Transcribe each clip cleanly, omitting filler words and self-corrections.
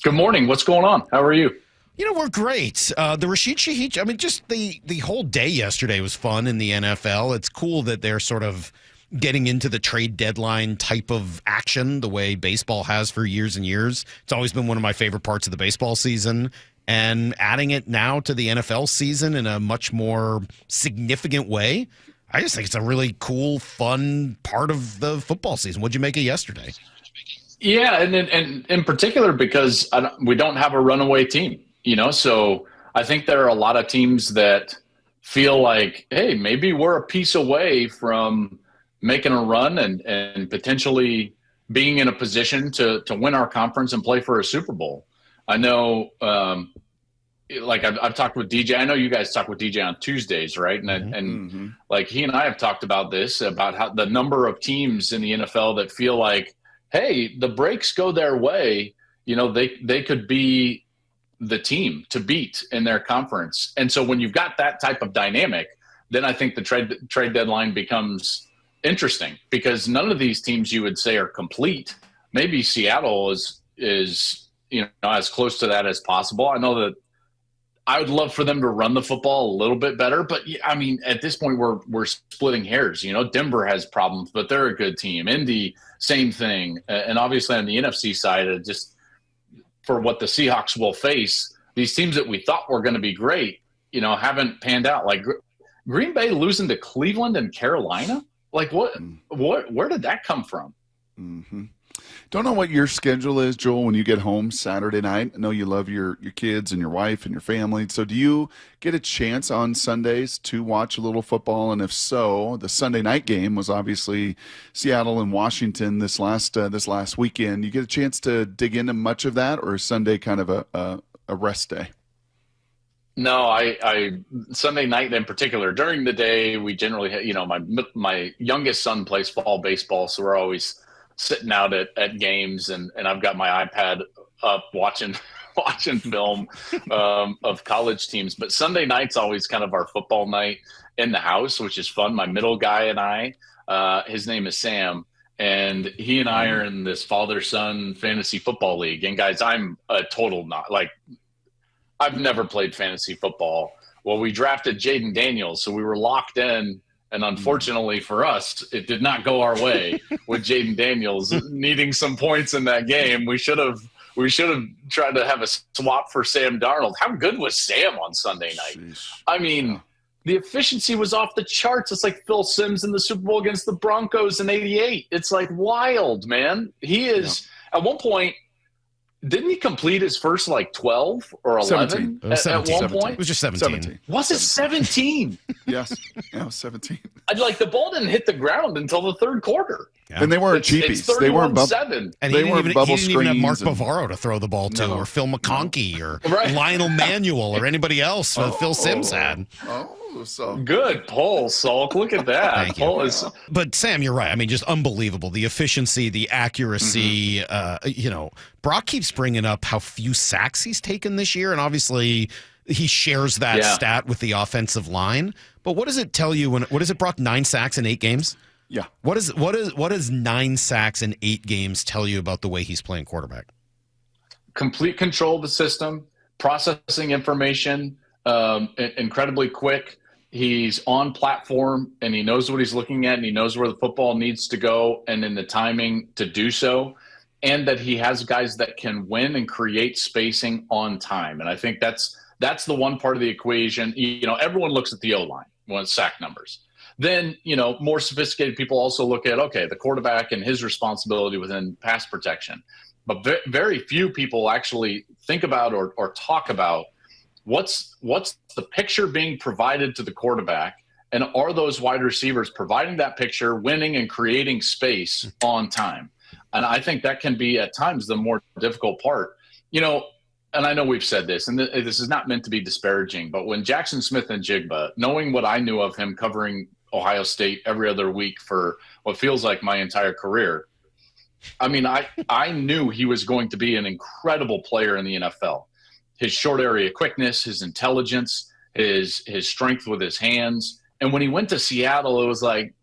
Good morning. What's going on? How are you? We're great. The Rashid Shaheed, just the whole day yesterday was fun in the NFL. It's cool that they're sort of getting into the trade deadline type of action the way baseball has for years and years. It's always been one of my favorite parts of the baseball season. And adding it now to the NFL season in a much more significant way, I just think it's a really cool, fun part of the football season. What'd you make of yesterday? Yeah, and in particular because we don't have a runaway team, So I think there are a lot of teams that feel like, hey, maybe we're a piece away from making a run and potentially being in a position to win our conference and play for a Super Bowl. I know, like I've talked with DJ. I know you guys talk with DJ on Tuesdays, right? And like he and I have talked about this, about how the number of teams in the NFL that feel like, hey, the breaks go their way, they could be the team to beat in their conference. And so when you've got that type of dynamic, then I think the trade deadline becomes interesting because none of these teams you would say are complete. Maybe Seattle is as close to that as possible. I know that I would love for them to run the football a little bit better, but I mean, at this point we're splitting hairs. Denver has problems, but they're a good team. Indy, same thing, and obviously on the NFC side, just for what the Seahawks will face, these teams that we thought were going to be great, haven't panned out. Like Green Bay losing to Cleveland and Carolina, like what? Where did that come from? Mm-hmm. Don't know what your schedule is, Joel, when you get home Saturday night. I know you love your kids and your wife and your family. So do you get a chance on Sundays to watch a little football? And if so, the Sunday night game was obviously Seattle and Washington this last weekend. You get a chance to dig into much of that, or is Sunday kind of a rest day? No, I Sunday night in particular, during the day, we generally, my youngest son plays fall baseball, so we're always sitting out at games, and I've got my iPad up watching film of college teams. But Sunday night's always kind of our football night in the house, which is fun. My middle guy and I, his name is Sam, and he and I are in this father-son fantasy football league. And guys, I'm a total not like I've never played fantasy football. Well, we drafted Jaden Daniels, so we were locked in. And unfortunately for us, it did not go our way with Jaden Daniels needing some points in that game. We should have tried to have a swap for Sam Darnold. How good was Sam on Sunday night? Sheesh. I mean, the efficiency was off the charts. It's like Phil Simms in the Super Bowl against the Broncos in '88. It's like wild, man. He is at one point. Didn't he complete his first 12 or 11 at one point? It was just 17. Was it 17? Yes. Yeah, it was 17. The ball didn't hit the ground until the third quarter. Yeah. And they weren't cheapies. They weren't bubble. And he didn't even have Mark Bavaro to throw the ball to, or Phil McConkey, or Lionel Manuel, or anybody else Phil Simms had. So good pull, Salk. Look at that. Thank you. But Sam, you're right. I mean, just unbelievable. The efficiency, the accuracy. Brock keeps bringing up how few sacks he's taken this year, and obviously he shares that stat with the offensive line. But what does it tell you what is it, Brock? 9 sacks in 8 games? Yeah. What does 9 sacks in 8 games tell you about the way he's playing quarterback? Complete control of the system, processing information, incredibly quick. He's on platform, and he knows what he's looking at, and he knows where the football needs to go, and in the timing to do so, and that he has guys that can win and create spacing on time. And I think that's the one part of the equation. Everyone looks at the O-line when it's sack numbers. Then, more sophisticated people also look at, the quarterback and his responsibility within pass protection. But very few people actually think about or talk about what's the picture being provided to the quarterback, and are those wide receivers providing that picture, winning and creating space on time? And I think that can be at times the more difficult part. And I know we've said this, and this is not meant to be disparaging, but when Jackson Smith-Njigba, knowing what I knew of him covering Ohio State every other week for what feels like my entire career, I mean, I knew he was going to be an incredible player in the NFL. His short area quickness, his intelligence, his strength with his hands. And when he went to Seattle, it was like,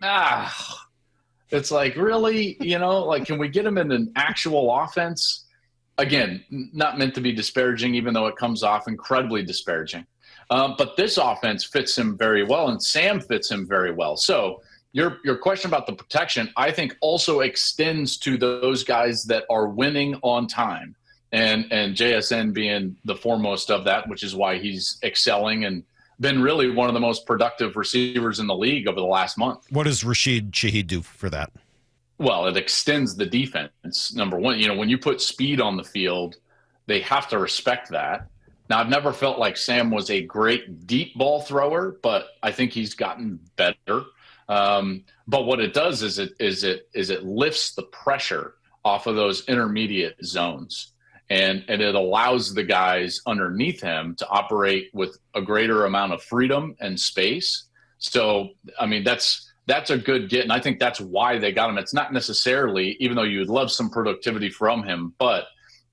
it's like, really? Can we get him in an actual offense? again, not meant to be disparaging, even though it comes off incredibly disparaging. But this offense fits him very well, and Sam fits him very well. So your question about the protection, I think, also extends to those guys that are winning on time, and JSN being the foremost of that, which is why he's excelling and been really one of the most productive receivers in the league over the last month. What does Rashid Shaheed do for that? Well, it extends the defense. Number one, when you put speed on the field, they have to respect that. Now, I've never felt like Sam was a great deep ball thrower, but I think he's gotten better. But what it does is it lifts the pressure off of those intermediate zones, and it allows the guys underneath him to operate with a greater amount of freedom and space. So, I mean, that's a good get, and I think that's why they got him. It's not necessarily, even though you would love some productivity from him, but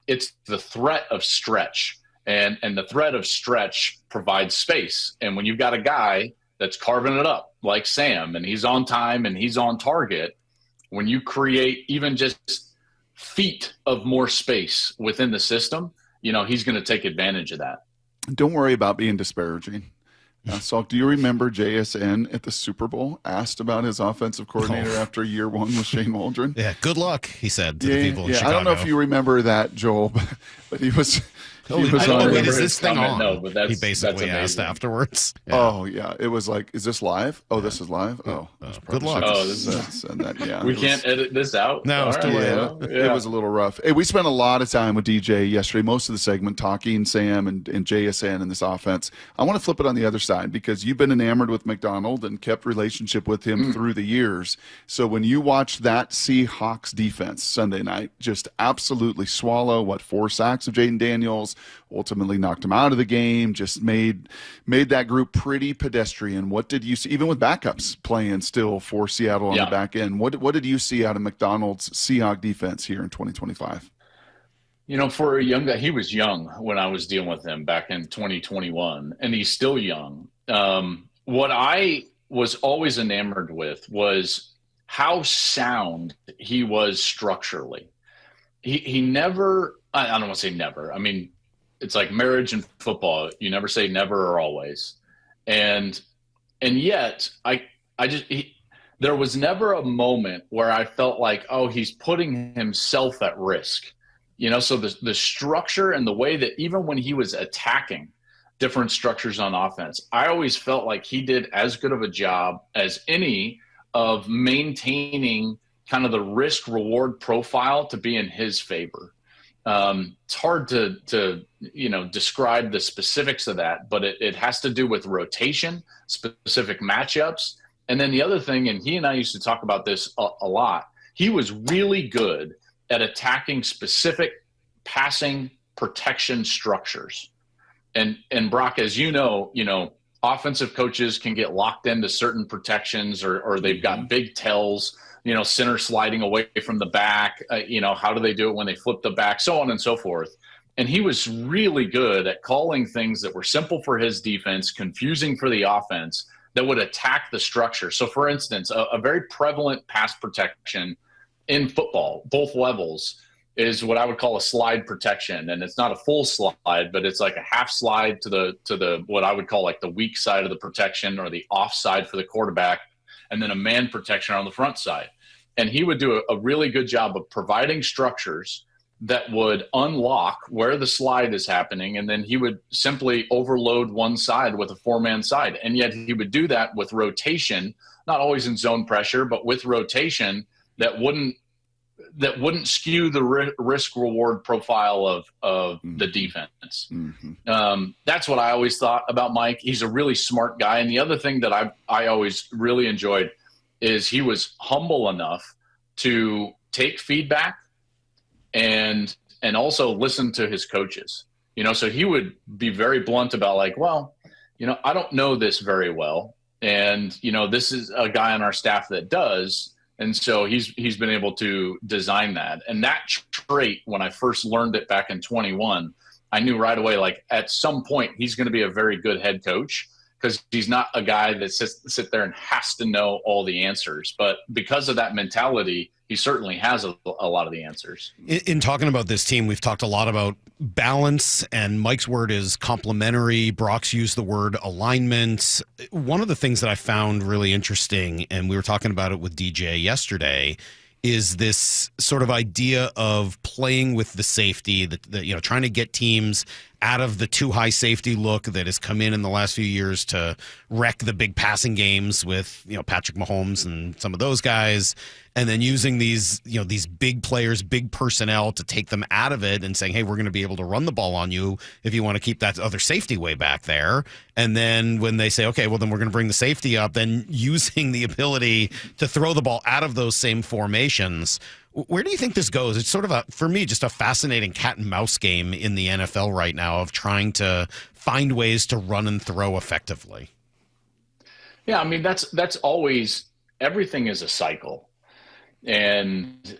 it's the threat of stretch, and the threat of stretch provides space. And when you've got a guy that's carving it up like Sam, and he's on time and he's on target, when you create even just feet of more space within the system, he's going to take advantage of that. Don't worry about being disparaging. Salk, do you remember JSN at the Super Bowl asked about his offensive coordinator after year one with Shane Waldron? Yeah, good luck, he said to the people in Chicago. I don't know if you remember that, Joel, but he was – wait, is this thing on? No, but he basically asked afterwards. Yeah. Oh, yeah. It was like, is this live? Oh, this is live? Oh, good luck. Oh, this is we can't edit this out. No, it's too late. It was a little rough. Hey, we spent a lot of time with DJ yesterday, most of the segment talking Sam and JSN and this offense. I want to flip it on the other side because you've been enamored with Macdonald and kept relationship with him through the years. So when you watch that Seahawks defense Sunday night, just absolutely swallow 4 sacks of Jaden Daniels, ultimately knocked him out of the game, just made that group pretty pedestrian. What did you see, even with backups playing still for Seattle on the back end? What did you see out of Macdonald's Seahawks defense here in 2025? For a young guy, he was young when I was dealing with him back in 2021, and he's still young. What I was always enamored with was how sound he was structurally. He never, I don't want to say never. I mean, it's like marriage and football. You never say never or always. And yet there was never a moment where I felt like, oh, he's putting himself at risk. So the structure and the way that even when he was attacking different structures on offense, I always felt like he did as good of a job as any of maintaining kind of the risk reward profile to be in his favor. It's hard to describe the specifics of that, but it has to do with rotation, specific matchups. And then the other thing, and he and I used to talk about this a lot, he was really good at attacking specific passing protection structures. And Brock, as you know, offensive coaches can get locked into certain protections or they've got big tells, center sliding away from the back, how do they do it when they flip the back, so on and so forth. And he was really good at calling things that were simple for his defense, confusing for the offense, that would attack the structure. So, for instance, a very prevalent pass protection in football, both levels, is what I would call a slide protection. And it's not a full slide, but it's like a half slide to the what I would call like the weak side of the protection or the offside for the quarterback, and then a man protection on the front side. And he would do a really good job of providing structures that would unlock where the slide is happening, and then he would simply overload one side with a 4-man side. And yet he would do that with rotation, not always in zone pressure, but with rotation that wouldn't skew the risk reward profile of the defense. That's what I always thought about Mike. He's a really smart guy. And the other thing that I always really enjoyed is he was humble enough to take feedback and also listen to his coaches. So he would be very blunt about like, well, I don't know this very well. And, this is a guy on our staff that does. And so he's been able to design that. And that trait, when I first learned it back in 21, I knew right away, like at some point he's going to be a very good head coach, because he's not a guy that sit there and has to know all the answers. But because of that mentality, he certainly has a lot of the answers. In talking about this team, we've talked a lot about balance, and Mike's word is complementary. Brock's used the word alignment. One of the things that I found really interesting, and we were talking about it with DJ yesterday, is this sort of idea of playing with the safety, that trying to get teams out of the too high safety look that has come in the last few years to wreck the big passing games with Patrick Mahomes and some of those guys, and then using these big players, big personnel to take them out of it and saying, hey, we're going to be able to run the ball on you if you want to keep that other safety way back there. And then when they say, okay, well, then we're going to bring the safety up, then using the ability to throw the ball out of those same formations. Where do you think this goes? It's sort of for me, just a fascinating cat and mouse game in the NFL right now of trying to find ways to run and throw effectively. Yeah, I mean, that's always, everything is a cycle. And,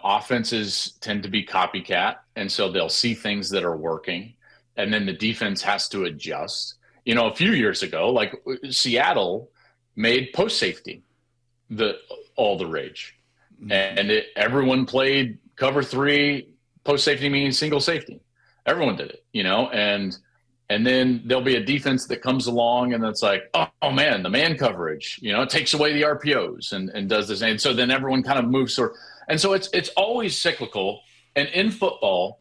offenses tend to be copycat. And so they'll see things that are working. And then the defense has to adjust. A few years ago, like Seattle made post safety all the rage. And everyone played cover 3, post safety means single safety. Everyone did it, and then there'll be a defense that comes along and it's like, oh man, the man coverage, it takes away the RPOs and does this. And so then everyone kind of moves. And so it's always cyclical. And in football,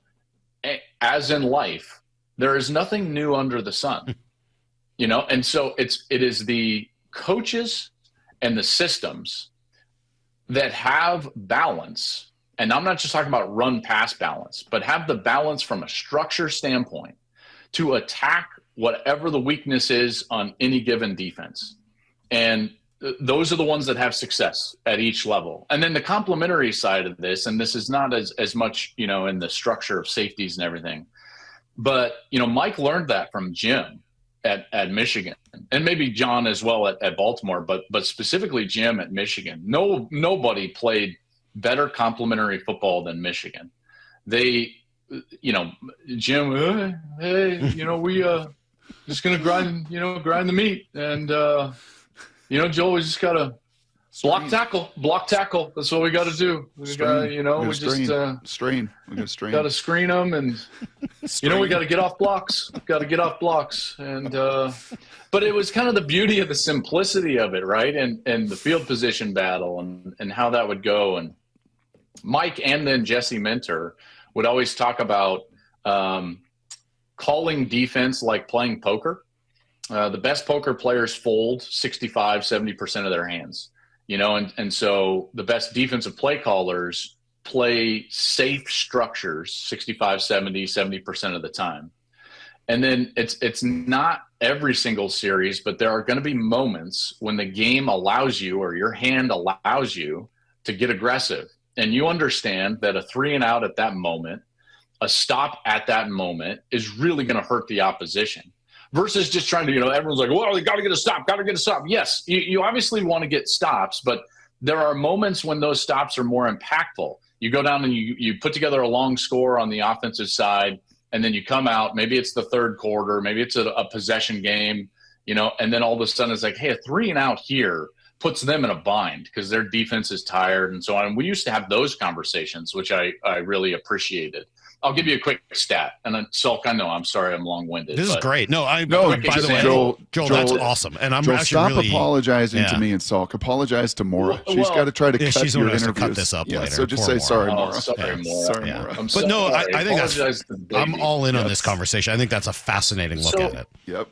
as in life, there is nothing new under the sun, and so it is the coaches and the systems that have balance, and I'm not just talking about run-pass balance, but have the balance from a structure standpoint to attack whatever the weakness is on any given defense. And those are the ones that have success at each level. And then the complementary side of this, and this is not as much, in the structure of safeties and everything, but, Mike learned that from Jim at Michigan, and maybe John as well at Baltimore, but specifically Jim at Michigan. Nobody played better complementary football than Michigan. They, Jim, hey, we just gonna grind the meat, and Joel, we just gotta block tackle. That's what we got to do. We got, we just strain. We got to strain. Got to screen them, and we got to get off blocks. And but it was kind of the beauty of the simplicity of it, right? And the field position battle and how that would go. And Mike and then Jesse Minter would always talk about calling defense like playing poker. The best poker players fold 65-70% of their hands. And so the best defensive play callers play safe structures 65, 70% of the time. And then it's not every single series, but there are going to be moments when the game allows you or your hand allows you to get aggressive. And you understand that a 3 and out at that moment, a stop at that moment is really going to hurt the opposition. Versus just trying to, everyone's like, well, they got to get a stop. Yes, you obviously want to get stops, but there are moments when those stops are more impactful. You go down and you put together a long score on the offensive side, and then you come out, maybe it's the third quarter, maybe it's a possession game, and then all of a sudden it's like, hey, a 3 and out here puts them in a bind because their defense is tired and so on. And we used to have those conversations, which I really appreciated. I'll give you a quick stat. And then, Salk, I know, I'm sorry I'm long-winded. This is great. No, by the way, Joel, that's awesome. And I'm actually stop apologizing to me and Salk. Apologize to Maura. She's got to try to cut she's your interviews. to cut this up later. So just say sorry, Maura. Sorry, Maura. But no, I think I'm all in on this conversation. I think that's a fascinating look at it. Yep.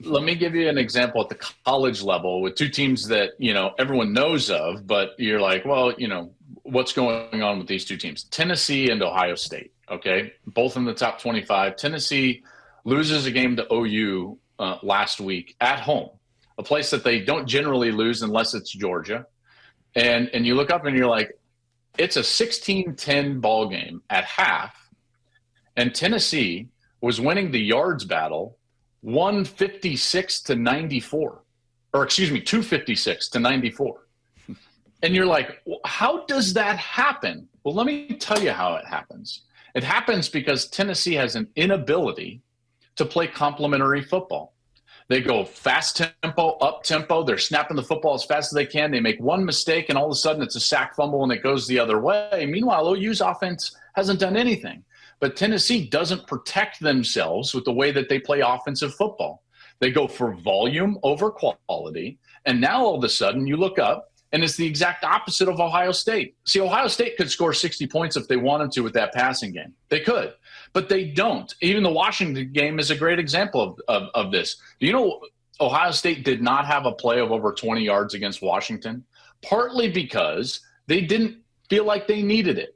Let me give you an example at the college level with two teams that, everyone knows of, but you're like, well, what's going on with these two teams? Tennessee and Ohio State. Okay, both in the top 25. Tennessee loses a game to OU last week at home, a place that they don't generally lose unless it's Georgia. And you look up and you're like, it's a 16-10 ball game at half, and Tennessee was winning the yards battle 256-94. And you're like, well, how does that happen? Well, let me tell you how it happens. It happens because Tennessee has an inability to play complementary football. They go fast tempo, up tempo. They're snapping the football as fast as they can. They make one mistake, and all of a sudden it's a sack fumble, and it goes the other way. Meanwhile, OU's offense hasn't done anything. But Tennessee doesn't protect themselves with the way that they play offensive football. They go for volume over quality. And now all of a sudden you look up, and it's the exact opposite of Ohio State. See, Ohio State could score 60 points if they wanted to with that passing game. They could, but they don't. Even the Washington game is a great example of this. Do you know Ohio State did not have a play of over 20 yards against Washington? Partly because they didn't feel like they needed it.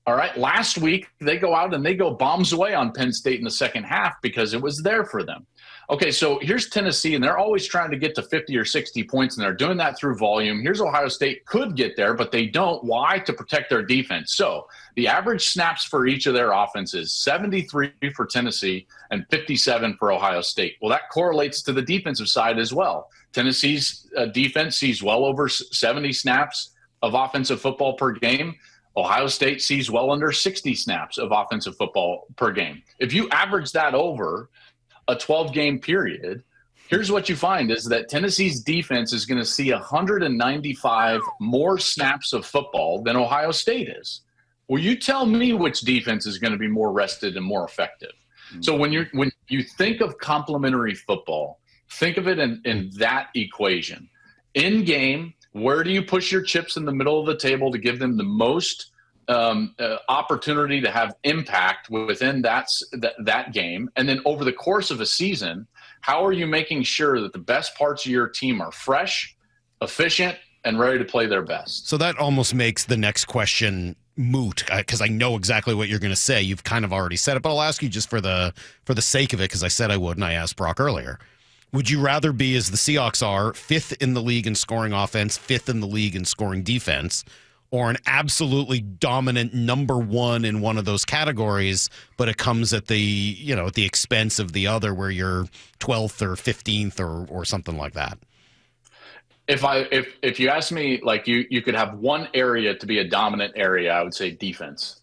All right. Last week, they go out and they go bombs away on Penn State in the second half because it was there for them. Okay, so here's Tennessee, and they're always trying to get to 50 or 60 points, and they're doing that through volume. Here's Ohio State, could get there, but they don't. Why? To protect their defense. So the average snaps for each of their offenses, 73 for Tennessee and 57 for Ohio State. Well, that correlates to the defensive side as well. Tennessee's defense sees well over 70 snaps of offensive football per game. Ohio State sees well under 60 snaps of offensive football per game. If you average that over a 12-game period, here's what you find is that Tennessee's defense is going to see 195 more snaps of football than Ohio State is. Well, you tell me which defense is going to be more rested and more effective. Mm-hmm. So when you think of complementary football, think of it in that equation. In game, where do you push your chips in the middle of the table to give them the most opportunity to have impact within that game? And then over the course of a season, how are you making sure that the best parts of your team are fresh, efficient, and ready to play their best? So that almost makes the next question moot, because I know exactly what you're going to say. You've kind of already said it, but I'll ask you just for the sake of it, because I said I would, and I asked Brock earlier. Would you rather be, as the Seahawks are, 5th in the league in scoring offense, 5th in the league in scoring defense, or an absolutely dominant number one in one of those categories, but it comes at the at the expense of the other, where you're 12th or 15th or something like that? If you ask me, like you could have one area to be a dominant area, I would say defense,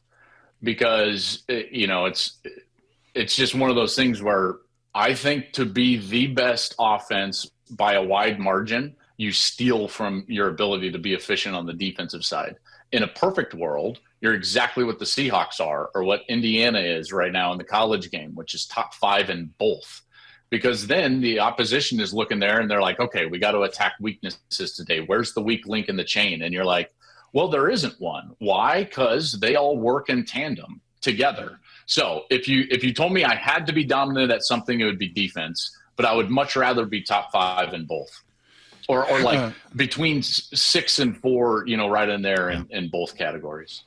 because it's just one of those things where I think to be the best offense by a wide margin, you steal from your ability to be efficient on the defensive side. In a perfect world, you're exactly what the Seahawks are, or what Indiana is right now in the college game, which is top 5 in both. Because then the opposition is looking there and they're like, okay, we got to attack weaknesses today. Where's the weak link in the chain? And you're like, well, there isn't one. Why? Because they all work in tandem together. So if you told me I had to be dominant at something, it would be defense, but I would much rather be top 5 in both. Or like between 6 and 4, right in there in both categories.